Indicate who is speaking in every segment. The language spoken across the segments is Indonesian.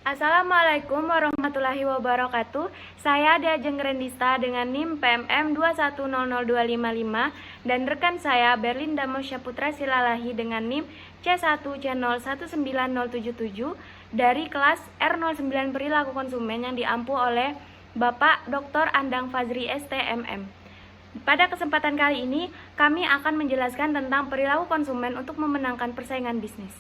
Speaker 1: Assalamualaikum warahmatullahi wabarakatuh. Saya Diajeng Rendista dengan NIM PMM 2100255 dan rekan saya Berlinda Mosya Putra Silalahi dengan NIM C1C019077 dari kelas R09 Perilaku Konsumen yang diampu oleh Bapak Dr. Andang Fazri STMM. Pada kesempatan kali ini, kami akan menjelaskan tentang perilaku konsumen untuk memenangkan persaingan bisnis.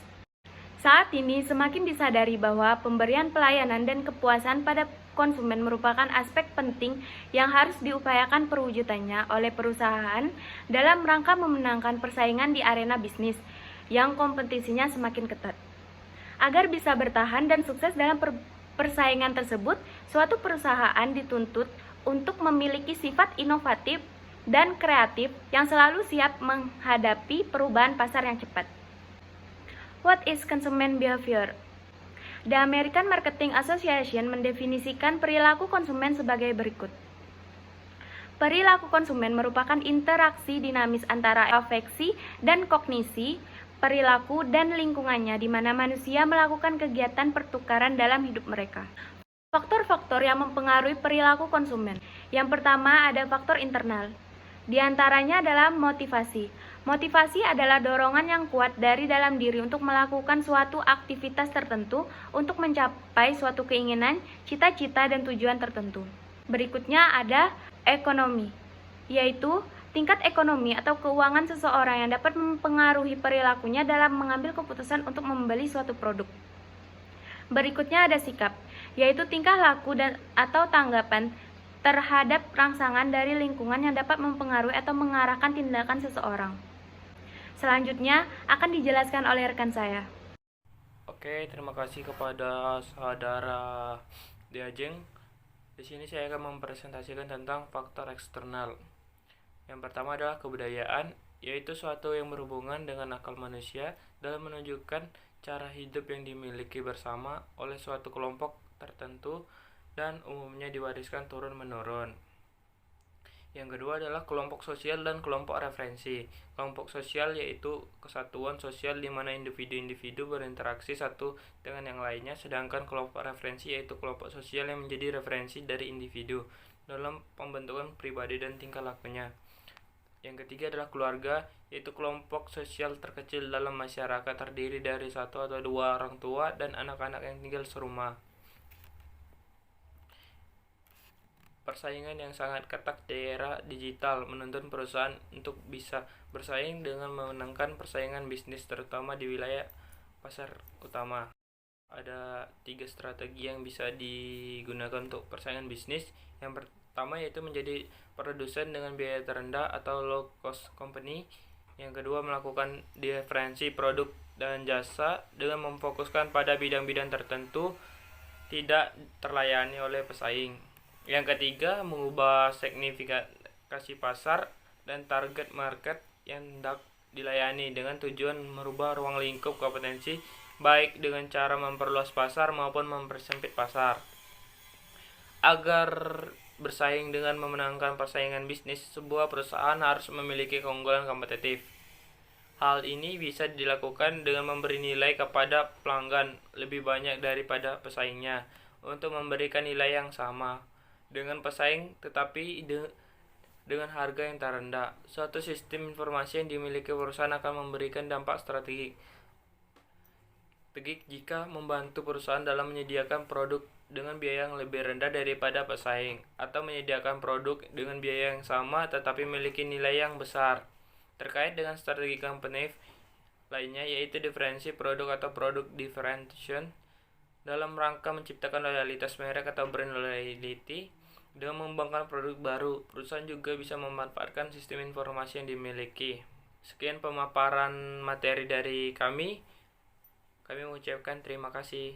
Speaker 1: Saat ini semakin disadari bahwa pemberian pelayanan dan kepuasan pada konsumen merupakan aspek penting yang harus diupayakan perwujudannya oleh perusahaan dalam rangka memenangkan persaingan di arena bisnis yang kompetisinya semakin ketat. Agar bisa bertahan dan sukses dalam persaingan tersebut, suatu perusahaan dituntut untuk memiliki sifat inovatif dan kreatif yang selalu siap menghadapi perubahan pasar yang cepat. What is consumer behavior? The American Marketing Association mendefinisikan perilaku konsumen sebagai berikut. Perilaku konsumen merupakan interaksi dinamis antara afeksi dan kognisi, perilaku dan lingkungannya di mana manusia melakukan kegiatan pertukaran dalam hidup mereka. Faktor-faktor yang mempengaruhi perilaku konsumen. Yang pertama ada faktor internal. Di antaranya adalah motivasi. Motivasi adalah dorongan yang kuat dari dalam diri untuk melakukan suatu aktivitas tertentu untuk mencapai suatu keinginan, cita-cita, dan tujuan tertentu. Berikutnya ada ekonomi, yaitu tingkat ekonomi atau keuangan seseorang yang dapat mempengaruhi perilakunya dalam mengambil keputusan untuk membeli suatu produk. Berikutnya ada sikap, yaitu tingkah laku atau tanggapan terhadap rangsangan dari lingkungan yang dapat mempengaruhi atau mengarahkan tindakan seseorang. Selanjutnya akan dijelaskan oleh rekan saya.
Speaker 2: Oke, terima kasih kepada saudara Diajeng. Di sini saya akan mempresentasikan tentang faktor eksternal. Yang pertama adalah kebudayaan, yaitu suatu yang berhubungan dengan akal manusia dalam menunjukkan cara hidup yang dimiliki bersama oleh suatu kelompok tertentu dan umumnya diwariskan turun-menurun. Yang kedua adalah kelompok sosial dan kelompok referensi. Kelompok sosial yaitu kesatuan sosial di mana individu-individu berinteraksi satu dengan yang lainnya, sedangkan kelompok referensi yaitu kelompok sosial yang menjadi referensi dari individu dalam pembentukan pribadi dan tingkah lakunya. Yang ketiga adalah keluarga, yaitu kelompok sosial terkecil dalam masyarakat terdiri dari satu atau dua orang tua dan anak-anak yang tinggal serumah. Persaingan yang sangat ketat di era digital menuntut perusahaan untuk bisa bersaing dengan memenangkan persaingan bisnis terutama di wilayah pasar utama. Ada 3 strategi yang bisa digunakan untuk persaingan bisnis. Yang pertama yaitu menjadi produsen dengan biaya terendah atau low cost company. Yang kedua melakukan diferensi produk dan jasa dengan memfokuskan pada bidang-bidang tertentu tidak terlayani oleh pesaing. Yang ketiga, mengubah segmentasi pasar dan target market yang hendak dilayani dengan tujuan merubah ruang lingkup kompetensi baik dengan cara memperluas pasar maupun mempersempit pasar. Agar bersaing dengan memenangkan persaingan bisnis, sebuah perusahaan harus memiliki keunggulan kompetitif. Hal ini bisa dilakukan dengan memberi nilai kepada pelanggan lebih banyak daripada pesaingnya untuk memberikan nilai yang sama dengan pesaing tetapi dengan harga yang terendah. Suatu sistem informasi yang dimiliki perusahaan akan memberikan dampak strategik jika membantu perusahaan dalam menyediakan produk dengan biaya yang lebih rendah daripada pesaing atau menyediakan produk dengan biaya yang sama tetapi memiliki nilai yang besar. Terkait dengan strategi company lainnya yaitu diferensi produk atau product differentiation dalam rangka menciptakan loyalitas merek atau brand loyalty. Dengan mengembangkan produk baru, perusahaan juga bisa memanfaatkan sistem informasi yang dimiliki. Sekian pemaparan materi dari kami. Kami mengucapkan terima kasih.